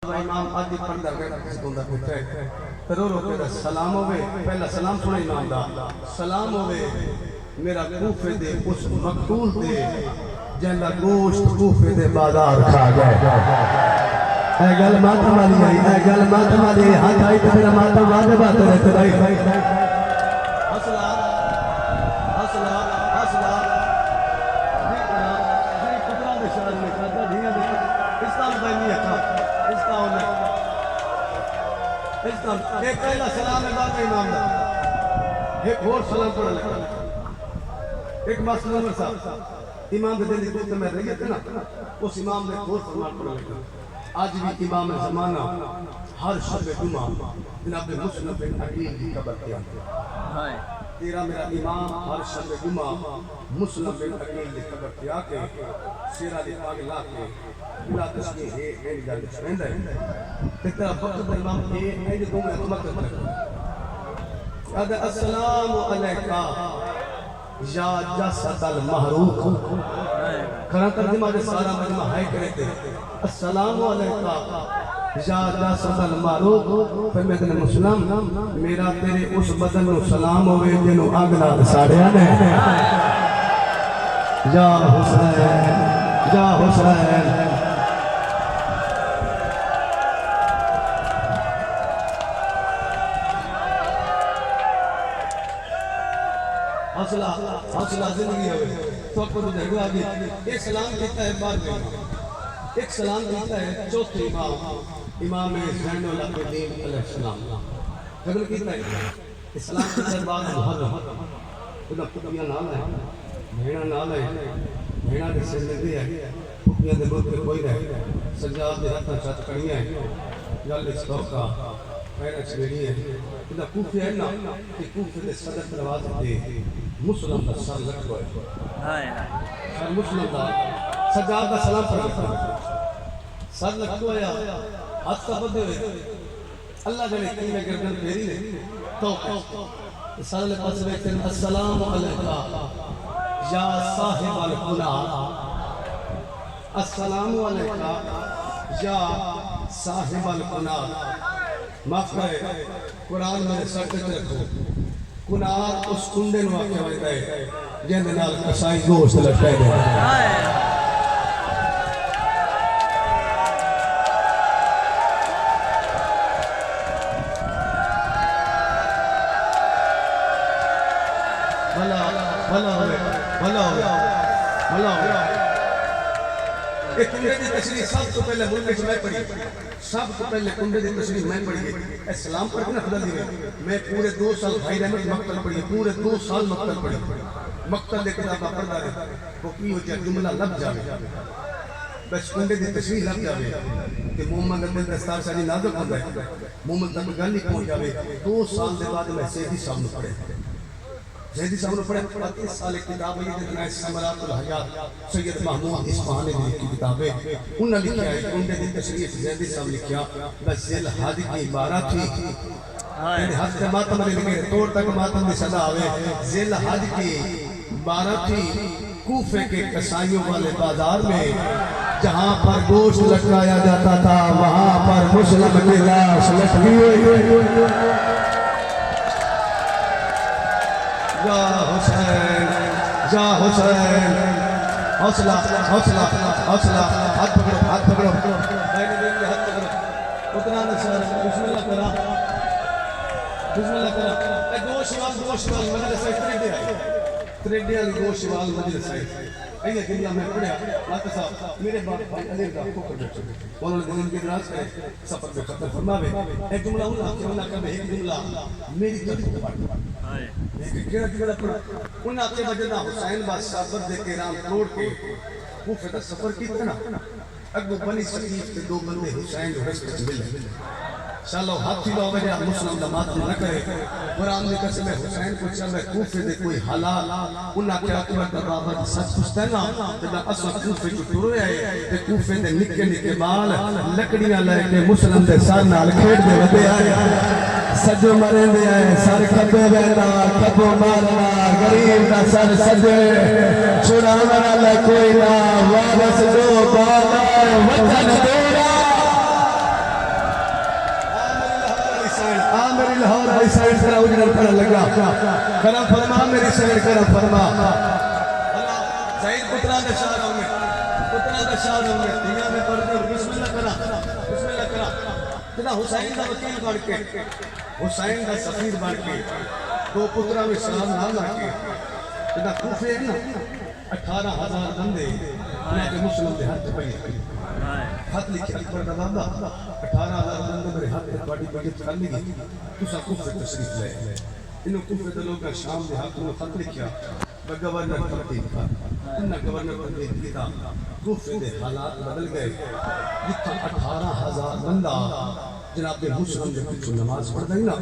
इमाम आदि पर्दा सुनदा बैठा है रो रो के सलाम होवे पहला सलाम सुना इमाम दा सलाम होवे मेरा कूफे दे उस मकतूल दे जेंदा गोश्त कूफे दे बाजार खा गए ए गल माता वाली आई ए गल माता वाली हाथ आई तो मेरा माता वादे बात रहते भाई हौसला हौसला हौसला जी कुतरा दे शहर में करदा धिया दे इस्लाम भाई नहीं आता एक पहला सलाम है बात इमाम दा एक और सलाम पढ़ लगा एक मसलन साहब इमाम के दिल में मैं रही थी ना उस इमाम ने और सलाम पढ़ लगा आज भी इमाम ज़माना हर शब जुमा जनाब मुस्लिम बिन अकील की कब्र पे आता है तेरा मेरा इमाम हर शब जुमा मुस्लिम बिन अकील की कब्र पे आके शेरा दी पाग ला के बिला तस्बीह है एंड गल छंदा है तेरा वक्त इमाम ए एंड को मैं मत कर अद अस्सलाम अलैका या जसदल महरूक खरा तर्जुमा दे सारा मजमा है कहते अस्सलाम अलैका या जसदल महरूक फिर मैं तेरे मुस्लिम मेरा तेरे उस बदन नु सलाम होवे जिनु आग नाल साड़िया ने या हुसैन हौसला हौसला जिंदगी है तो को देखो आगे एक सलाम देता है बाद में एक सलाम देता है चौथे इमाम इमाम ज़ैनुल अबीदीन अलैहिस्सलाम जब कितना है इस्लाम के बाद मुहर्रम खुदा कुतिया नाल है भेड़ा नाल है भेड़ा के सिर लगी है कुतिया दे मुंह पे कोई नहीं सजाद दे हाथ छत कड़ियां है गल इसका पैर छेड़ी है खुदा कूफे है ना कि कूफे दे सदर दरवाजे पे मुस्लिम का सर लटको है हाय सर मुस्लिम का सजाद का सलाम पढ़ सर लटको है हाथ का बंधे हुए अल्लाह जाने कितने गर्दन फेरी ने तो सर ले पास बैठे अस्सलाम अलैका या साहिब अल गुनाह अस्सलाम अलैका या साहिब अल गुनाह माफ करे कुरान में सर पे रखो कुनार उस कुंडे नु आके वजदा है जेंदे नाल कसाई गोश्त लटकाए दे भला भला भला भला एक कुंडे की तशरीह सब तो पहले मुल्क में मैं पढ़ी सब तो पहले कुंडे की तशरीह मैं पढ़ी है सलाम पढ़ के ना खुदा दी मैं पूरे 2 साल भाई रहमत मक्तल पढ़ी पूरे 2 साल मक्तल पढ़ी मक्तल लेके किताब पढ़दा रहे वो की हो जाए जुमला लग जावे बस कुंडे की तशरीह लग जावे कि मोहम्मद अब्दुल दस्तार साजी नाजुक होता है मोहम्मद तक गल ही पहुंच जावे 2 साल के बाद मैं सैयदी साहब ने पढ़े जैदी साहब ने पढ़े 35 साल की किताब है जितना समरातुल हयात सैयद महमूद इस्फहानी ने की किताब है उन्होंने लिखा है कुंडे की तशरीह जैदी साहब लिखा बस जिल हादी की इबारत थी मेरे हाथ के मातम में लिखे तोड़ तक मातम की सदा आवे जिल हादी की इबारत थी कूफे के कसाईयों वाले बाजार में जहां पर गोश्त लटकाया जाता था वहां पर मुस्लिम की लाश लटकी हुई या हुसैन हौसला हौसला हौसला हाथ पकड़ो हाथ पकड़ो भाई ने देख के हाथ पकड़ो उतना न सर बिस्मिल्लाह करा दो शिवाल मजलिस है त्रेडे वाली दो शिवाल मजलिस है अइए कि मैं पढ़या लात साहब मेरे बाप भाई अली का को कर उन्होंने दिन के दराज करे सफर में खत्म फरमावे एक जुमला उन्होंने कहा एक जुमला मेरी गलती हाय केड़ा उन्हें आपके वजह हुसैन बादशाह पर दे के राम तोड़ के कूफे का सफर किया ना अगू बनी सकीफ के 2 बंदे हुसैन रस्ते में मिले चलो हाथी लो वजह मुस्लिम दा मातम न करे कुरान में कसम है हुसैन को चल कूफे दे कोई हलाल उन्हें क्या अकबर दा बाबा जी सच पुछता ना ते असा कूफे को टुरे आए ते कूफे दे निक्के निक्के बाल लकड़ियां लेके मुस्लिम दे सर नाल खेड दे वदे आए सजो मरे दे आए सर कबे बैठा कबो मारना गरीब का सर सजे छुड़ाने वाला कोई ना वापस जो बात वतन तेरा मेरी साइड करा उजड़ कर लगा करम फरमा मेरी साइड करम फरमा सईद पुत्रा के शाह में दुनिया में पढ़ते बिस्मिल्लाह करा तेरा हुसैन का वकील बन के हुसैन का सफीर बन के दो पुत्रा में सलाम ना लाके तेरा कूफे है ना 18,000 बंदे के मुस्लिम के हाथ पे हाथ लिखे अकबर का बाबा 18,000 बंदे मेरे हाथ पे बड़ी बड़ी कर ली तू सब कूफे तशरीफ ले इन कूफे के लोग का शाम के हाथ में खत लिखा गवर्नर तरतीब का इन गवर्नर को देख लिया कूफे के हालात बदल गए जितना 18,000 बंदा जनाब मुस्लिम के पीछे नमाज पढ़ गई ना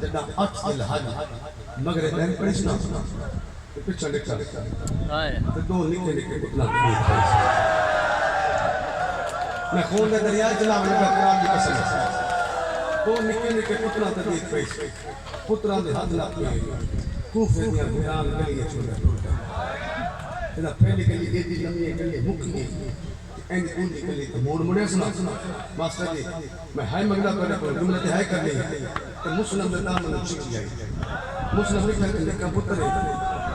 जदा 8 जिलहज मगरिब में पढ़ी ना पीछे निकल तो दो निके निके इतना मैं खून का दरिया चला लगा कुरान की कसम दो निके निके पुत्रा ते देख पे पुत्रा दे हाथ ला के कूफे दी कुरान गली छोड़ इना पहले गली एडी लंबी गली मुक्की एंड उंडी गली तो मोड़ मुड़े सुना मास्टर जी मैं हाय मंगला कर जुमले ते हाय कर ली तो मुस्लिम का नाम न छिप जाए मुस्लिम लिखा के पुत्र है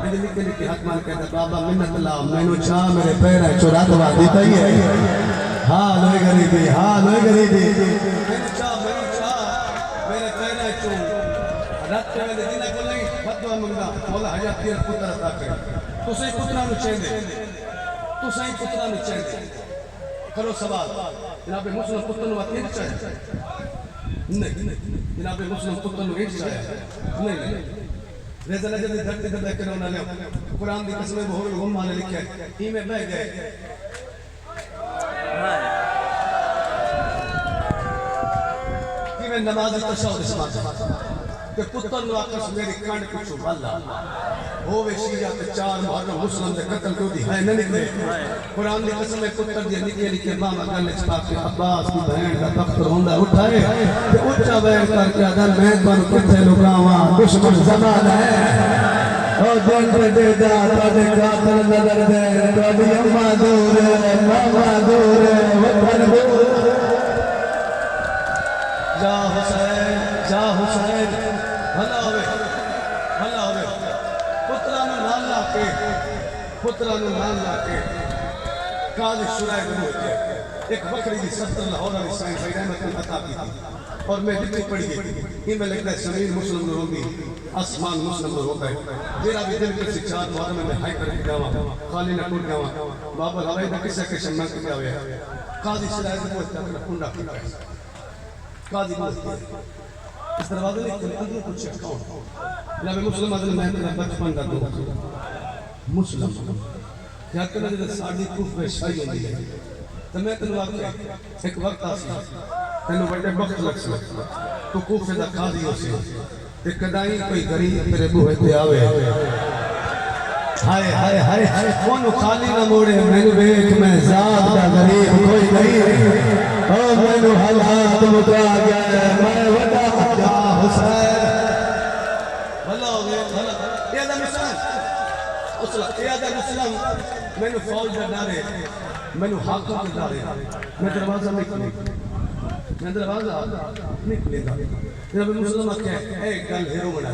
मेरे निके निके हाथ मार के बाबा मिन्नत ला मैनू चा मेरे पैर चुरा दवा देता ही है हां लोई गरीबी मैनू चा मेरे पैर चो रत में दिन को नहीं बदवा मंगा बोला हजा तेरे पुत्र अता कर तू सही पुत्रा नु चाहिए करो सवाल जनाब मुस्लिम पुत्र नु बात नहीं चाहिए नहीं जनाब मुस्लिम पुत्र नु नहीं चाहिए नहीं रेज़ा नजर दी धरती ते बैठे रहना ने कुरान दी कसम बहुत गुम माने लिखे ई में बह गए कि मैं नमाज तशहुद समाज ते पुत्र नु आकस मेरी कांड पिछू वाला होवे शिया ते 4 मुहर्रम मुस्लिम दे कत्ल को दी है न निकले कुरान दी कसम पुत्र दी निके निके मामा गले च पाके अब्बास दी बहन दा तख्त रोंदा उठाए ते ऊंचा बैठ करके अगर मैं तन किथे लुकावा दुश्मन जमाना है ओ दिन दे दा तोड़े कातल नजर दे तोड़ी अम्मा दूर मामा दूर वतन दूर जा हुसैन भला होवे पुत्रा नु नाल लाके काजी शुराय को एक बकरी की 70 लाहौर वाली साईं भाई रहमत अता की और मैं लिखी पढ़ी कि मैं लगता है जमीन मुस्लिम नु रोंदी आसमान मुस्लिम नु रोंदा है जेरा भी दिल के शिक्षा मुहर्रम में हाई करके जावा खाली न टूट जावा बाबा हवाई दा किसे के शम्मा के जावे काजी शुराय को तक कुंडा किया काजी बोलते इस दरवाजे ने अंदर कुछ कौन जनाब मुस्लिम अदल मैं तेरा बचपन का दोस्त मुस्लिम क्या करना जब साड़ी कुफ में शाही होती है तो मैं तेरे एक वक्त आसा तेरे बड़े वक्त लग सकता तो कुफ से काजी हो से ते कदाई कोई गरीब तेरे बूहे ते आवे हाय हाय हाय कौन खाली ना मोड़े मैंने देख मैं जात का गरीब कोई नहीं ओ मैंने हालात मुका गया मैं वड़ा जा हुसैन भला हो गया भला ये दा मिसाल उसला ये दा मुस्लिम मैंने फौज दा डारे मैंने हाकिम दा डारे मैं दरवाजा निकले जब मुस्लिम के एक गल हेरो बना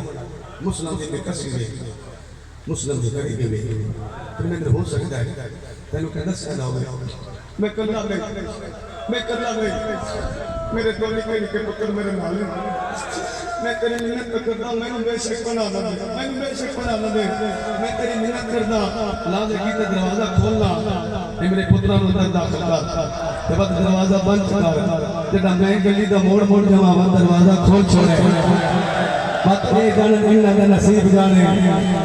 मुस्लिम के कसी मुस्लिम की गरीबी में फिर मैं हो सकता है तेनू कहना सदा हो मैं कल्ला गई मेरे दो निके निके पुत्र मेरे नाल मैं तेरी मिन्नत करदा मैनू बेशक बना दे मैं तेरी मिन्नत करदा ला दे की दरवाजा खोलना मेरे पुत्रा नु अंदर दाखिल कर जब दरवाजा बंद कर जदा मैं गली दा मोड़ जावा दरवाजा खोल छोड़े मत ये गाना इन्ना दा नसीब जाने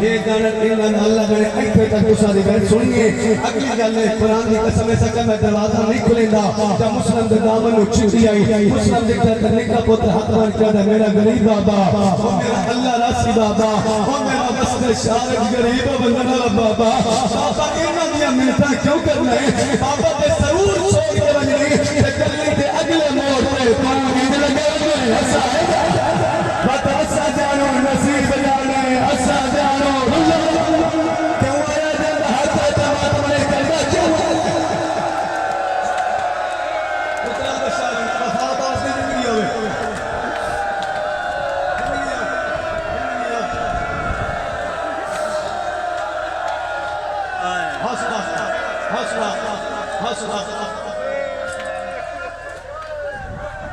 ये गाना इन्ना अल्लाह जाने इथे तक तुसा दी गल सुनिए अगली गल है कुरान दी कसम से कह मैं दरवाजा नहीं खुलेंदा जब मुस्लिम दे दामन नु छिटी आई मुस्लिम दे घर निका पुत्र हाथ मार के मेरा गरीब बाबा ओ मेरा अल्लाह रासी बाबा ओ मेरा बस्ते शारक गरीब बंदना बाबा बाबा इन्ना दी मिन्नत क्यों करना है बाबा ते जरूर छोड़ के वजनी ते गली दे अगले मोड़ पे पानी नींद लगे ऐसा है असा जानो नसीब जाने असा जानो क्यों आया जब हाथ तमाम ने करना क्यों पुत्रा बशारी वफादार से जिंदगी होवे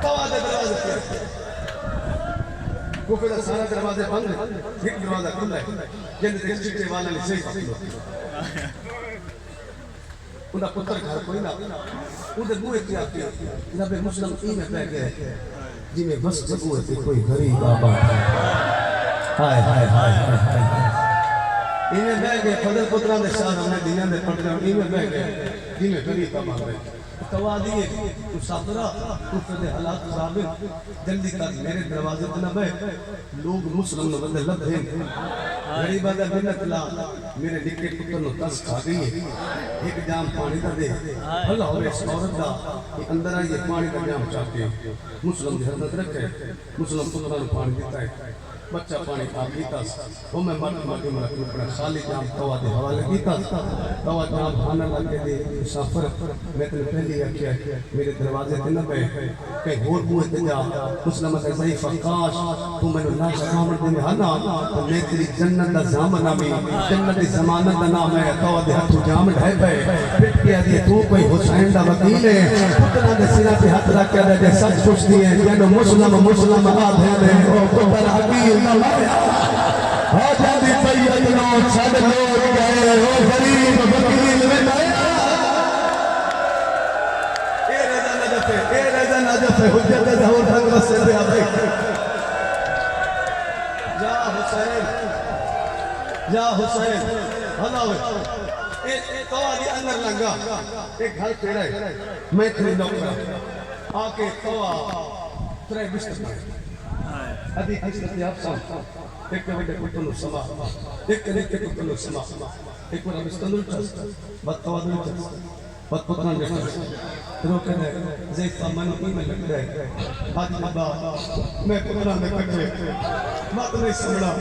तवा दे दरवाजे पे कोफे दा सारा दरवाजे बंद एक दरवाजा खुला है जिंदे ते चिट्टे वाला ने सही पकड़ो उनका पुत्र घर कोई ना उधर बुए क्या किया जब मुस्लिम ई में बैठ गए जिमें बस बुए थे कोई गरीब बाबा हाय हाय हाय हाय इन्हें बैठ गए फजल पुत्रा ने शाह हमने दुनिया में पढ़ गए इन्हें बैठ गए जिमें गरीब बाबा बैठ तवा दिए मुसाफिरा कुफरे हालात खराब जल्दी कर मेरे दरवाजे पे ना बैठ लोग मुस्लिम ने बंदे लबे गरीब आदा बिन्नत ला मेरे निके पुत्र नु तस खा गई है एक जाम पानी का दे भला हो इस औरत दा अंदर आई पानी का जाम चाहते मुस्लिम की हरमत रखे मुस्लिम पुत्र नु पानी देता है बच्चा पानी आप पीता वो मैं मर अपना खाली जाम तवा दे हवाले पीता तवा जाम खाना लगे दे मुसाफिर मैं तेरे पहले रखिया मेरे दरवाजे पे न बैठ कहीं होर मुंह ते जा मुस्लिम ते सही फकाश तू मैंने ना सामने दे हना तो मैं तेरी जन्नत दा जामन आमी जन्नत दी जमानत दा नाम है तवा दे हाथ जाम ढाई पे पिट के आदि तू कोई हुसैन दा वकील है पुत्रा दे सिरा पे हाथ रख के दे सब कुछ दिए जेनो मुस्लिम आ दे ओ पुत्र हकीम ना माया हो जाती पैयत नो छड़ लोग गए ओ गरीब वकील में माया ए रजा नजफ हुज्जत ज़हूर तक बस दे आवे या हुसैन हला ए तवा दे अंदर लगा एक घर पेड़ा है मैं तेरे नौकर आके तवा तेरे बिस्तर अभी किसने आप साथ एक बड़े कुत्ते नु समा एक कुत्ते नु समा एक बड़ा बिस्तर नु बात तवा नु बात पुतना ने रोके ने जैसा मन की में लग रहा है आज बाबा मैं पुतना में कटे मत नहीं समझा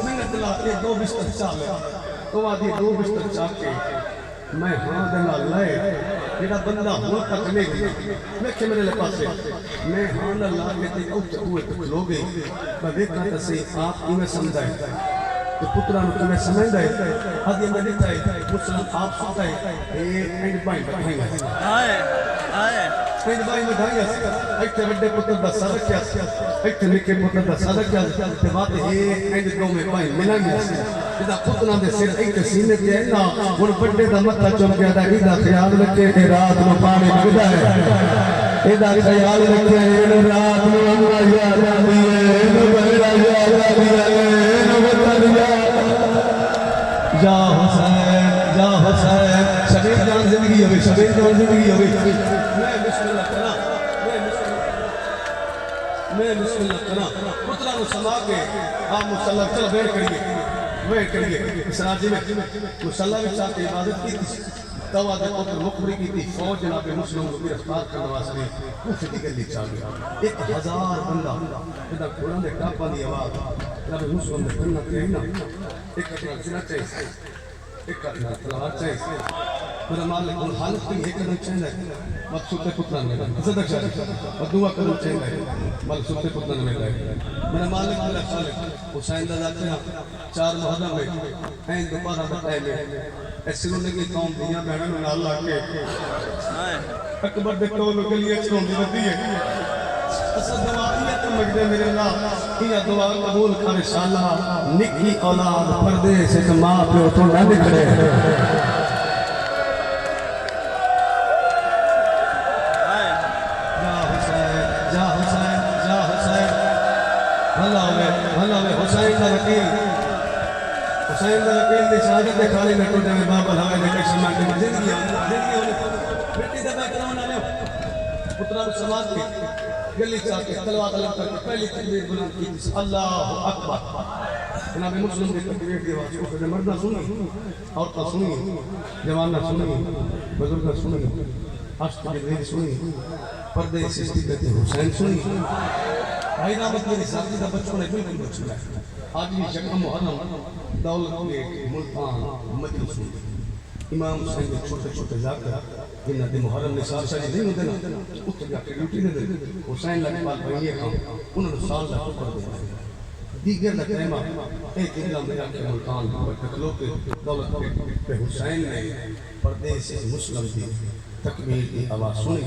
मैंने चला ये दो बिस्तर चाल तो आदि दो बिस्तर चाल के मैं हां दे नाल लाए जेड़ा बंदा हुआ तक नहीं मैं के मेरे पासे मैं हां नाल ला के ते उठ हुए तो लो गई मैं देखा तो सही आप इमे समझाए तो पुत्रा नु तुम्हें समझदा है आदि में देता है मुस्लिम आप सुनता है ए एंड पॉइंट बताएंगे हाय हाय एंड पॉइंट बताएंगे इतने बड़े पुत्र दा सदक क्या इतने निके पुत्र दा सदक क्या ते बात ए एंड दो में पॉइंट मिलेंगे इदा पुतना दे सिर एक सीने ते है ना हुन बड़े दा मत्था चुम गया दा इदा ख्याल रखे के रात नु पानी लगदा है इदा ख्याल रखे इन रात नु अल्लाह याद आंदी है इन बड़ा याद आंदी है इन वतन या हुसैन शबीर जान जिंदगी होवे शबीर जान जिंदगी होवे मैं बिस्मिल्लाह करा मैं बिस्मिल्लाह करा पुत्रा नु समा के आ मुसल्ला चल बैठ करिए सराजी में मुसल्ला में चाहते इबादत की तवा दे पुत्र मुखबरी की थी फौज जनाब मुस्लिम को गिरफ्तार करने वास्ते कुछ निकल ली चाह गया 1000 बंदा इधर घोड़ा ने कापा दी आवाज जनाब मुस्लिम ने करना चाहिए ना एक अपना जिना चाहिए एक अपना तलवार चाहिए मेरा मालिक उन हालत की एक कदम चाहिए मकसूद के पुत्र ने सदक और दुआ करो चाहिए मकसूद के पुत्र ने मेरा मालिक मेरा खालिक हुसैन दा जाते 4 मुहर्रम में ऐन दोबारा बताए में ऐसे लगी कौम दियां बहनों नाल ला के अकबर दे कोल गलियां चोंदी रहती है असल दुआ ये तो मगदे मेरे अल्लाह ये दुआ कबूल कर इंशाअल्लाह निकी औलाद परदेस से मां प्यो तो ना निकले हुसैन दा वकील दी शहादत दे खाली न टूटे में बाबा हवा दे कशमा के जिंदगी होने बेटी दे बैठ ना ले पुत्रा को समाज के गली चा के तलवार अलग करके पहली तकबीर बुलंद की अल्लाहु अकबर जनाब मुस्लिम की तकबीर की आवाज को मर्दा सुनी औरत सुनी जवान सुनी बुजुर्ग सुनी अश्क की रीत सुनी पर्दे सिस्ती कहते हुसैन सुनी भाई नामत मेरी शादी का बच्चों ने बिल्कुल बच्चा आज भी शक्ल मुहर्रम दौलत के मुल्तान मजलिस इमाम हुसैन के छोटे-छोटे जाकर जिन्ना दे मुहर्रम ने साल शादी नहीं होते ना उठ जाके ड्यूटी दे हुसैन लगे पाल भैया काम उन्होंने साल ला ऊपर दे दीगर लकरेमा एक जिला में जाके मुल्तान पर खलो के दौलत के हुसैन ने परदेस से मुस्लिम थी तकबीर की आवाज सुनी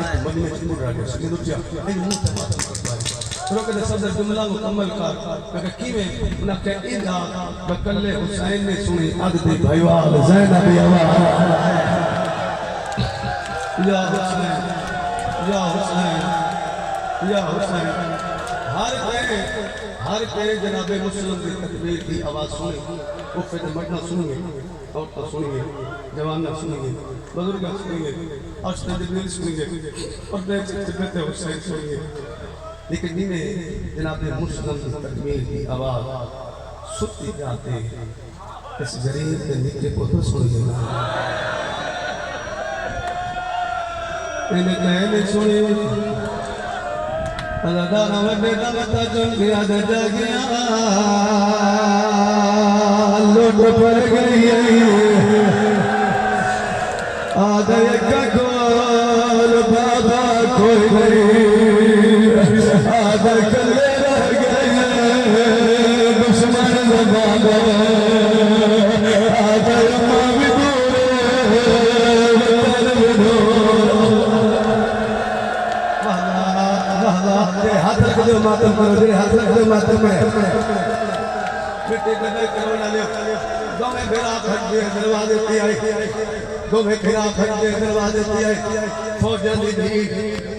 एक मजमे में मुड़ रहा है सुनी रुचिया इन मुंह से बात करता है रोक दे सदर जुमला मुकम्मल कर मैं कीवे उना के इंदा बकल्ले हुसैन ने सुनी अद दी भाईवाल ज़ैनब आवाज या हुसैन या हुसैन या हुसैन हर के जनाबे मुस्लिम की तकबीर की आवाज सुनी वो फिर मरना सुनिए और तो सुनिए जवान सुनिए बुजुर्ग सुनिए और जिब्रील सुनिए और देख सकते हुसैन सुनिए लेकिन नीने जनाबे मुस्लिम की तकबीर की आवाज सुनती जाते इस जरीर के निकले पुत्र सुनिए इन्हें कहने सुनिए अल्लाह नवदे का मता चुन गया दजा गया लौट पड़ गई आदय का कोल बाबा कोई नहीं आदय कले रह गए दुश्मन बाबा आदय मां भी हाथ रख दो मातम करो जे हाथ रख दो मातम में बेटे कदे करो ना ले दो में भेड़ा फट दे दरवाजे पे आई दो में भेड़ा फट दे दरवाजे पे आई फौजन दी भीड़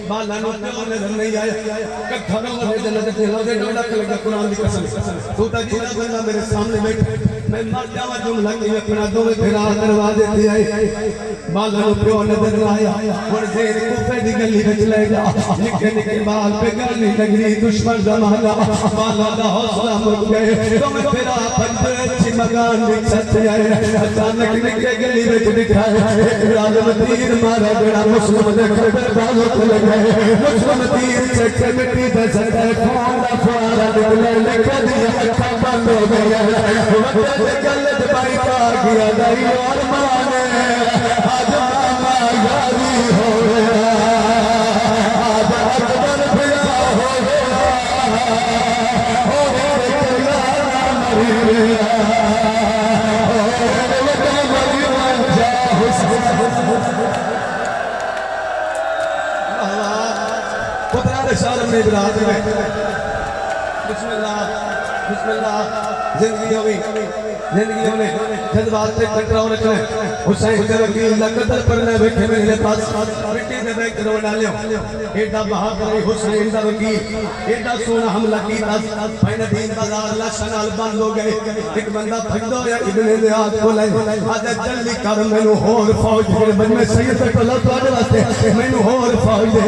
बाला नो नजर नहीं आया कथरों में जन्नत के लोगे डोडा लगा कुरान की कसम तू ता जीना बंदा मेरे सामने बैठ मैं मर जावा जुमला के अपना दो में भेड़ा दरवाजे पे आई बाला नो प्यो नजर ना आया और जेर कूफे दी गली विच ले जा निके निके बाल पे गली नगरी दुश्मन जमाना बाला दा हौसला मुक गए तो मैं फेरा फंदे अच्छी मकान दी छत आए अचानक निके गली विच दिखाए राजम तीर मारा बड़ा मुस्लिम दे खबर बालों को लगाए मुस्लिम तीर चक्के मिट्टी दे सके खून दा फुहारा निकले लिख दिया अखा बंद हो गया वक्त गले दबाई पा गया दाई और माने आज मामा यारी हो गया आज अकबर फिरा हो गया हो गया मरी गया शारम ने बिराज में बिस्मिल्लाह बिस्मिल्लाह जिंदगी होगी जिंदगी होने जज्बात से टकराव रखना हुसैन के वकील लकदर करने बैठे मेरे पास मिट्टी से बैठ कर डालियो एडा बहादुर हुसैन दा वकील एडा सोना हमला कीता भाई दीन बाजार लाशनाल बंद हो गए एक बंदा भगदो या इब्ने ज़ियाद को ले आज जल्दी कर मेनू होर फौज मेरे बन में सैयद तक लो तोड़े वास्ते मेनू होर फौज दे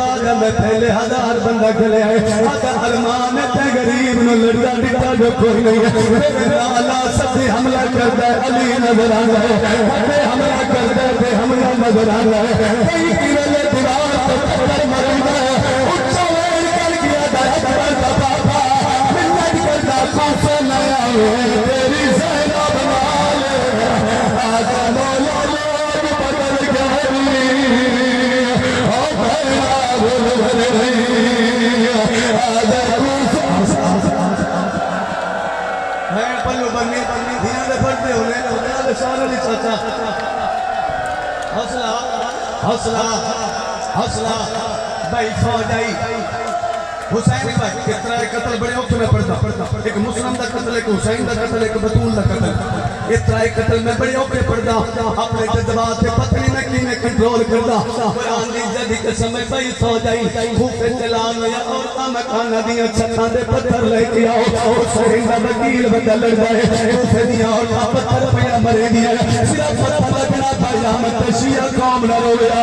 राजा में पहले 1000 बंदा चले आए आका अरमान ते गरीब नु लड़दा डिटा जो कोई नहीं अल्लाह सबसे हमला करता है अली नजर आ रहा है हमला करता है हमला नजर आ रहा है कई किले दीवार पर पत्थर मरदा है उच्चा वेल कर गया अकबर का बाबा मिन्नत करता खौफ नया तेरी ज़ैनब बना ले आजा मौला लोग बदल गए ओ भैया बोल रही आजा पल्लू बन्नी बन्नी धीरे से पढ़ते होने होने शान अली चाचा हौसला हौसला हौसला भाई फौज आई हुसैन भाई कितना कत्ल बड़े औखे में पड़ता एक मुस्लिम का कत्ल एक हुसैन का कत्ल एक बतूल का कत्ल इतना कत्ल में बड़े औखे पड़ता अपने जज्बात पे पत्नी में कीने कंट्रोल करता कुरान दी जदी के समय भाई फौज आई खूफे चलान या और मकान दियां छत्तां दे पत्थर लेके आओ हुसैन दा वकील बंदा लड़दा है खूफे दियां और पत्थर पिया मरे दियां सिर्फ पत्थर लगना पाया मत शिया कौम न रोया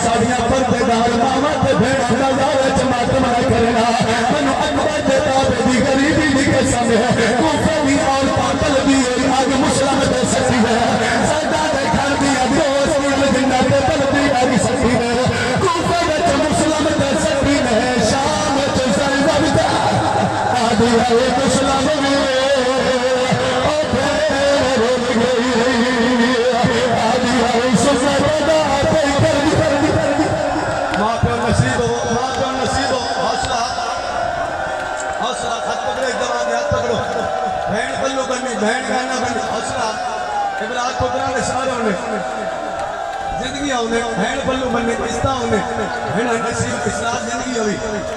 साड़ियां पर्देदार मामा ते भेड़ नजारे जमात में करना मनु अकबर दे ताबे दी गरीबी दी कसम है खूफे दी और पागल दी आज मुस्लिम दे सती है सदा दे घर दी दोस्त मिल जिंदा दे बल दी आई सती है खूफे दे मुस्लिम दे सती है शाम ते ज़ैनब दा आदि है मुस्लिम भी ओ फेर रोल गई आदि है सुसर दा पे कर दी मां पे नसीब हो हौसला हौसला हाथ पकड़ो जवान हाथ पकड़ो बहन बल्लू बनी बहन कहना बनी हौसला इब्राहिम पुत्रा ने सारे होने जिंदगी आउने हैन बल्लू बन्ने किस्ता आउने हैन नसीब इस्लाम जिंदगी होवी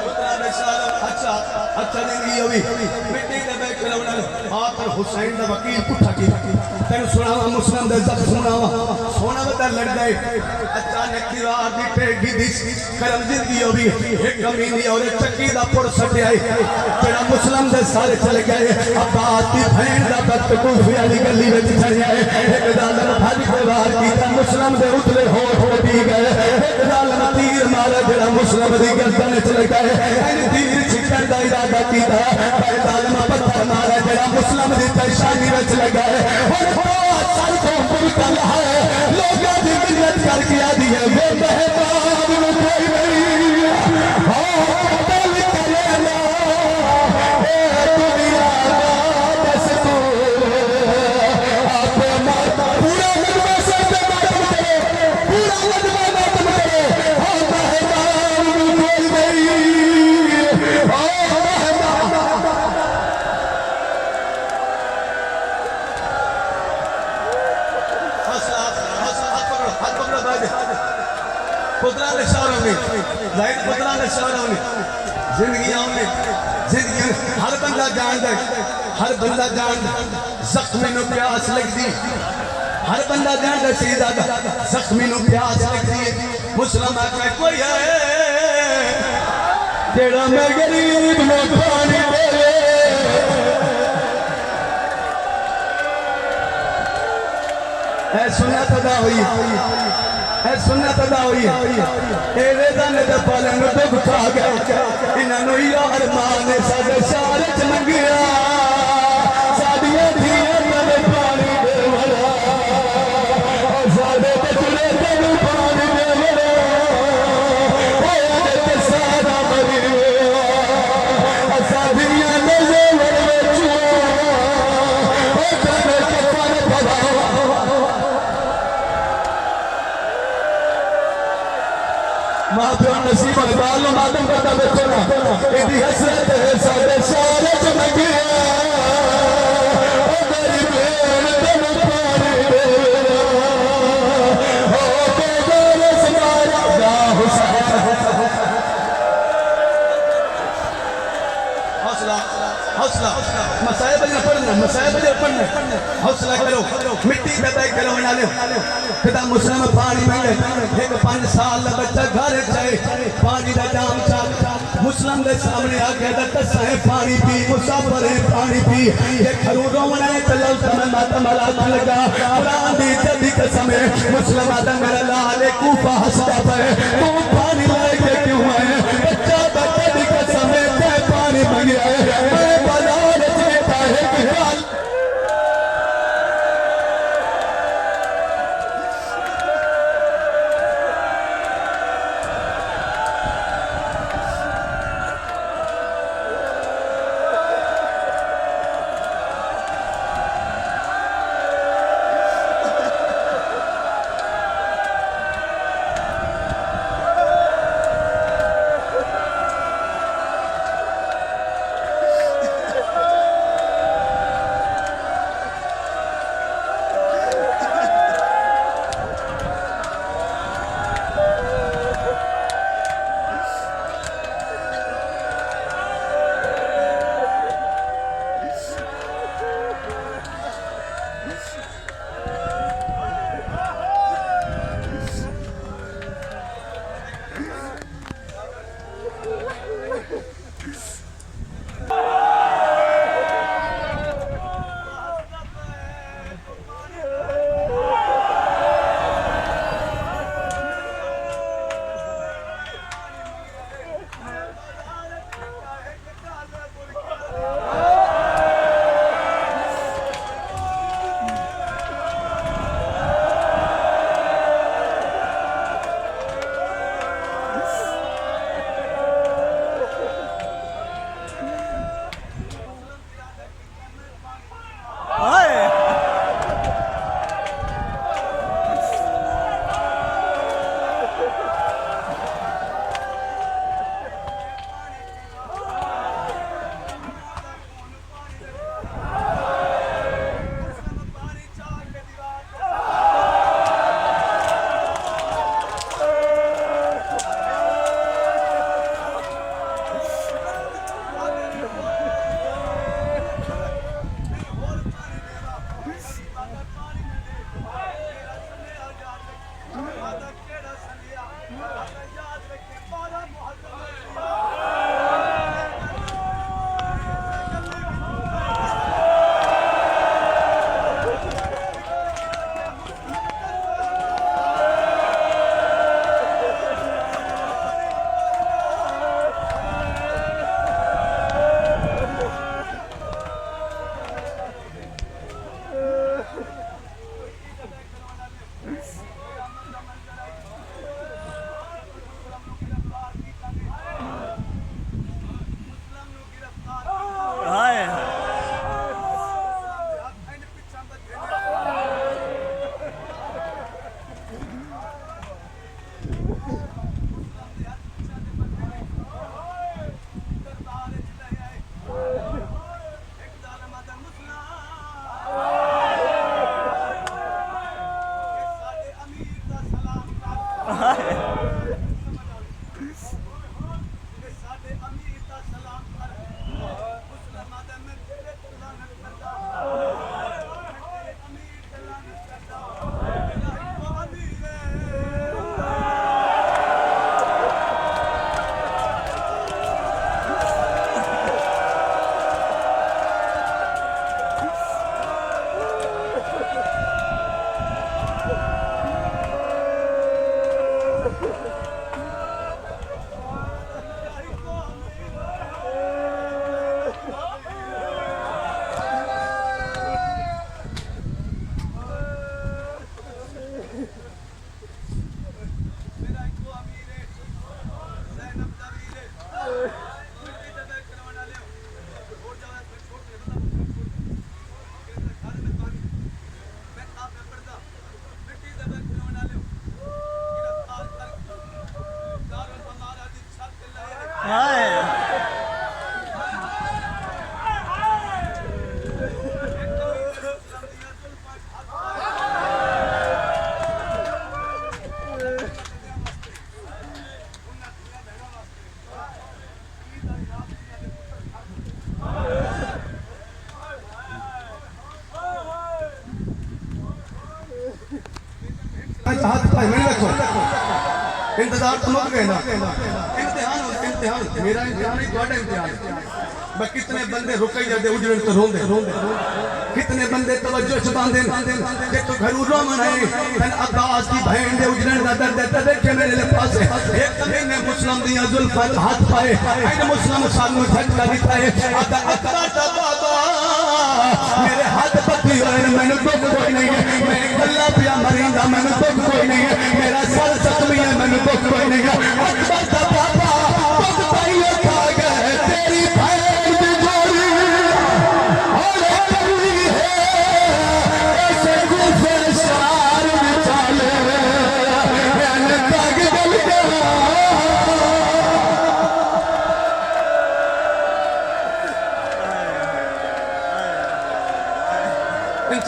उतरा बेचारा अच्छा अच्छा जिंदगी होवी मिट्टी दे बैठ करवना आखिर हुसैन दा वकील पुठा की तेन सुनावा मुस्लिम दे जब सुनावा सोना बता लड़ गए अचानक दीवार दी टेढ़ी दिस करम जिंदगी होवी एक कमीनी और चक्की दा पुर सटियाई तेरा मुस्लिम दे सारे चले गए अब्बास दी बहन दा बत कूफी वाली गली विच चढ़िया एक जालम भाजी पे वार कीता मुस्लिम दे उतले होठ दी गए एक जालम तीर मारा जेड़ा मुस्लिम दी गर्दन च लगाए इन तीर छिकण दा इरादा कीता पर जालम पत्थर मारा जेड़ा मुस्लिम दी पेशानी विच लगाए और साल को मुल्कल है लोगों दी मिन्नत करके आदी है वे मेहमान नु कोई नहीं हां दिल करेला ए दुनिया दा बस तू आपे माता पूरा लगवा सकते मातम करे पूरा लगवा मातम करे हां मेहमान नु कोई नहीं हां पुत्रा ने शौरव ने जाहिर पुत्रा ने शौरव ने जिंदगी आउने जिंदगी हर बंदा जानदा हर बंदा जानदा जख्मी नु प्यास लगदी हर बंदा जानदा सीधा जख्मी नु प्यास लगदी मुस्लिम आके कोई है जेड़ा मैं गरीब नु पानी दे ऐ सुन्नत अदा हुई ऐ सुन्नत अदा हुई ए वेदान दे पालन दुख खा गया इन्हां यार मान साडे सारे च मंगिया साडियां धीयां ने पानी दे वाला साडे बचड़े तेनु पानी दे वाला ओए ते सारा मरी साडियां नज़र विच ओ कने कफन पवा मां प्यो नसीब बाल मातम करता बैठो ना इदी हसरत है साडे सारे च मंगिया ओ मेरी बेन तेनु पानी दे ओ के गोरे समारा या हुसैन हौसला हौसला मसाइब ने पढ़ना हौसला करो मिट्टी पे बैठ करो बना लो पिता मुस्लिम पानी मंगे एक 5 साल का बच्चा घर जाए पानी का जाम चाल मुस्लिम के सामने आ गया दसा है पानी पी मुसाफिर है पानी पी ये खरू रोवना है चलो समय मातम अला लगा कुरान दी जदी कसम है मुस्लिम आदम मेरा लाल कूफा हंसता पे तू पानी लेके क्यों आए बच्चा बच्चे दी कसम है ते पानी मंगया है मैं बाजार च बैठा है कि हाल हाथ भाई मैंने रखो इंतजार तो मत कहना इम्तिहान मेरा इम्तिहान ही तुम्हारा इम्तिहान मैं कितने बंदे रुके जाते उजड़न तो रोंदे कितने बंदे तवज्जो च बांधे जे तो घरू रोमन है तन अब्बास की बहन दे उजड़न दा दर्द देखे मेरे ले पास एक महीने मुस्लिम दिया जुल्फा हाथ पाए इन मुस्लिम सानू झटका दिता है अदा अकबर दा बाबा मेरे हाथ पत्ती होए मैंने दुख कोई नहीं है मैं गल्ला पिया मरिंदा मैंने दुख कोई नहीं है मेरा सर जख्मी है मैंने दुख कोई नहीं है अकबर दा बाबा दुख पाई खा गए तेरी बहन दी जोड़ी और करी है ऐसे गुजर सार विचाले मैंने तग गल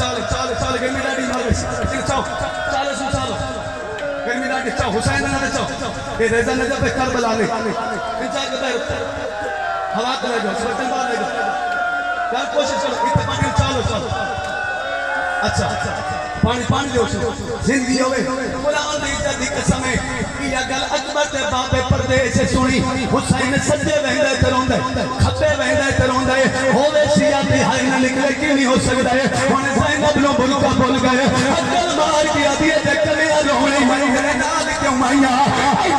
चल गर्मी डाडी मार चाओ चलो गर्मी डाडी चाओ हुसैन ना चाओ ये रेजा नजर पे करबला ले इंतजार करता है हवा को ले जाओ बटन बाहर ले जाओ यार कोशिश करो इतना पानी चलो अच्छा पानी दो जिंदगी होवे कुरान दी इज्जत दी कसम है कि अगर अकबर ते बाबे परदेश से सुनी हुसैन सज्जे वहंदा ते रोंदा खब्बे वहंदा ते रोंदा होवे सिया दी हाय ना निकले कि नहीं हो सकदा है हुन ज़ैनब नो बुलका बोल गए अकल मार के आदी ते कले रोने मेरे नाल क्यों माइया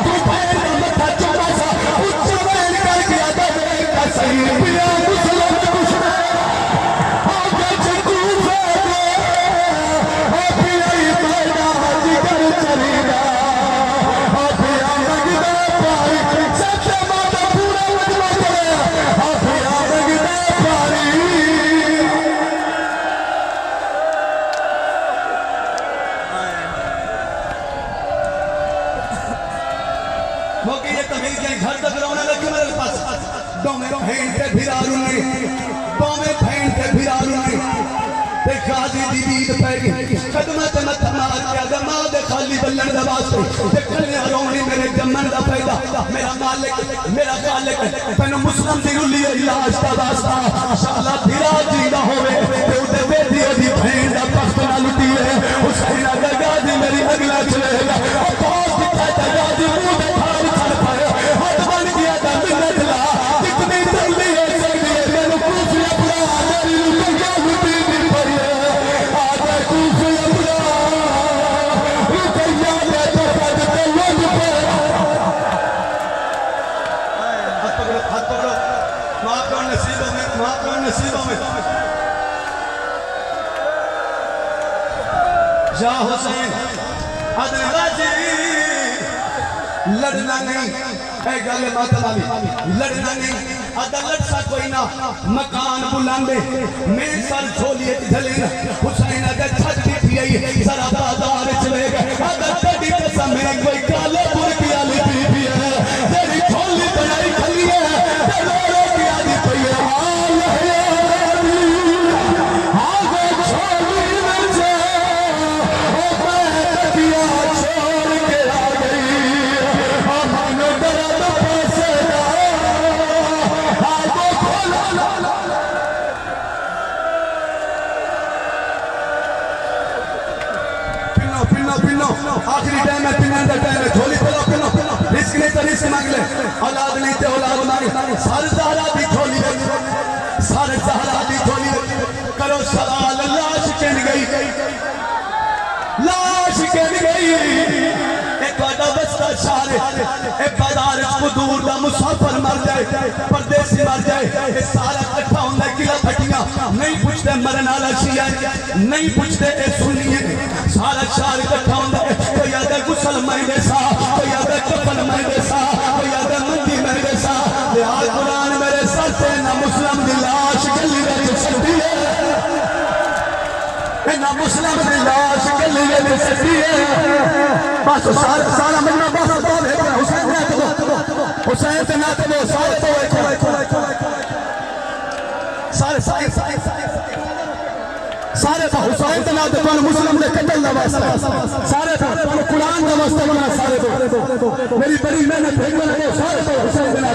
तू भैन दा मथा चला सा उच्च बैन कर के आदा का सही पिया मुसलमान कुछ आगे चकू गाजी दी दीद पैगी खदमत मत मार के दमा दे खाली बल्लन दा वास्ते ते कन्या रोनी मेरे जम्मन दा पैदा मेरा मालिक मेरा खालिक तैनू मुस्लिम दी रुली इलाज दा वास्ता शाला धीरा जींदा होवे ते उते बेटी दी बहन दा तख्त ना लुटी है हुसैन दा गाजी मेरी अगला चलेगा और पास दिखा दा गाजी मुंह पे थार चल पाए हाथ बन गया दा मिन्नत ला कितनी जल्दी है जल्दी मैनू पूछया पूरा मेरी लुटिया लुटी दी पड़ी या हुसैन अदन गाजी लड़ना नहीं है गल मत वाली लड़ना नहीं अदालत सा कोई ना मकान बुलांदे मैं सर झोलिए झले ना हुसैन अदा छत दी थी जरा बाजार चले गए अदा दी कसम मेरी कोई काले पुर की आली पी है तेरी झोली बनाई खली है तेरे की आली पई है आखिरी टाइम में पिनन दा टाइम है झोली पिलो पिलो रिस्क नहीं तो रिस्क मांग ले औलाद नहीं तो औलाद मांग सार ज़हरा दी झोली सार ज़हरा दी झोली करो सवाल लाश कन गई एक वादा बस्ता सारे एक बाजार को दूर दा मुसाफिर मर जाए परदेसी मर जाए ये सारा इकट्ठा होंदा किला फटियां नहीं पूछते मरन वाला शिया नहीं पूछते ए सुनिए सारा शहर इकट्ठा होंदा कोई आदा गुसल मैं देसा कोई आदा कफन मैं देसा कोई आदा मंदी मैं देसा कुरान मेरे सर से ना मुस्लिम की लाश गली रख सकती है, ना मुस्लिम की लाश गली रख सकती है। बस सारा मजमा बस हुसैन से ना तो सारे तो सारे सारे सारे हुसैन से ना तो मुस्लिम ने कतल का वास्ता सारे कुरान का वास्ता बना सारे तो मेरी बड़ी मेहनत सारे तो हुसैन से ना